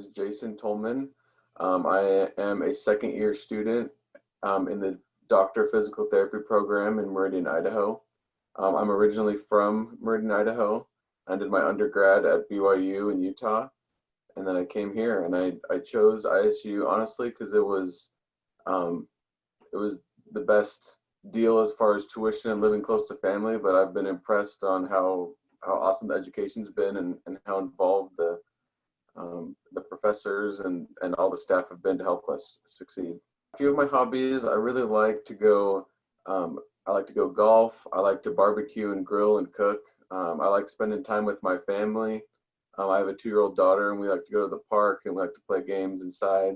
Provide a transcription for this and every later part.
is Jason Tolman. I am a second year student in the Doctor of Physical Therapy program in Meridian, Idaho. I'm originally from Meridian, Idaho. I did my undergrad at BYU in Utah, and then I came here and I chose ISU honestly because um, it was the best deal as far as tuition and living close to family. But I've been impressed on how awesome the education's been and how involved the professors and all the staff have been to help us succeed. A few of my hobbies, I really like to go, I like to go golf. I like to barbecue and grill and cook. I like spending time with my family. I have a 2-year-old daughter and we like to go to the park and we like to play games inside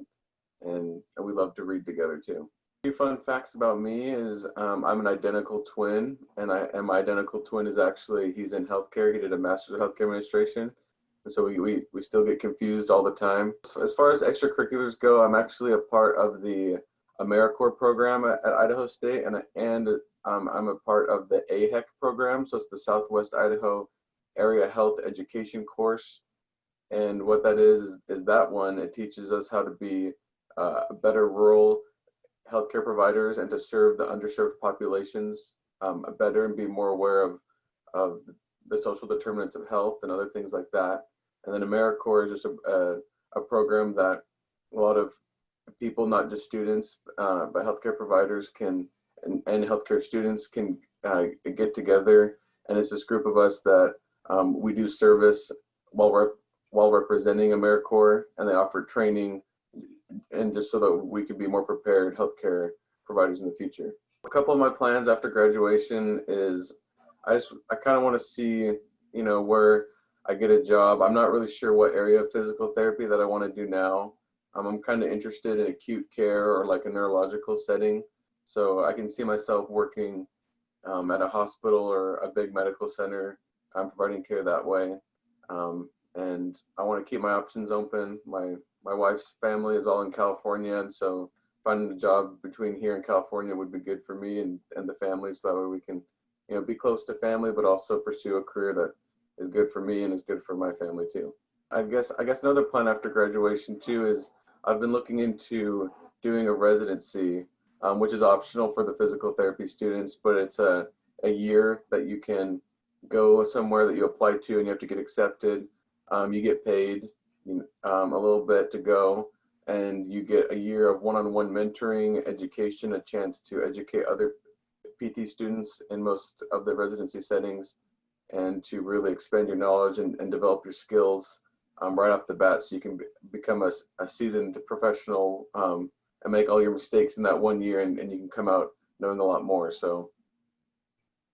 and we love to read together too. A few fun facts about me is I'm an identical twin and my identical twin is actually, he's in healthcare. He did a master's of healthcare administration. And so we still get confused all the time. So as far as extracurriculars go, I'm actually a part of the Americorp program at Idaho State, and I'm a part of the AHEC program. So it's the Southwest Idaho Area Health Education course. And what that is that one, it teaches us how to be better rural healthcare providers and to serve the underserved populations better and be more aware of the social determinants of health and other things like that. And then Americorp is just a program that a lot of people, not just students, but healthcare providers and healthcare students can get together. And it's this group of us that we do service while representing Americorp, and they offer training and just so that we could be more prepared healthcare providers in the future. A couple of my plans after graduation is I kind of want to see, where I get a job. I'm not really sure what area of physical therapy that I want to do now. I'm kind of interested in acute care or like a neurological setting. So I can see myself working at a hospital or a big medical center, providing care that way. And I want to keep my options open. My wife's family is all in California, and so finding a job between here and California would be good for me and the family, so that way we can, be close to family, but also pursue a career that is good for me and is good for my family too. I guess another plan after graduation too is I've been looking into doing a residency, which is optional for the physical therapy students, but it's a year that you can go somewhere that you apply to and you have to get accepted. You get paid a little bit to go, and you get a year of one-on-one mentoring, education, a chance to educate other PT students in most of the residency settings, and to really expand your knowledge and develop your skills right off the bat, so you can become a seasoned professional and make all your mistakes in that 1 year, and you can come out knowing a lot more. So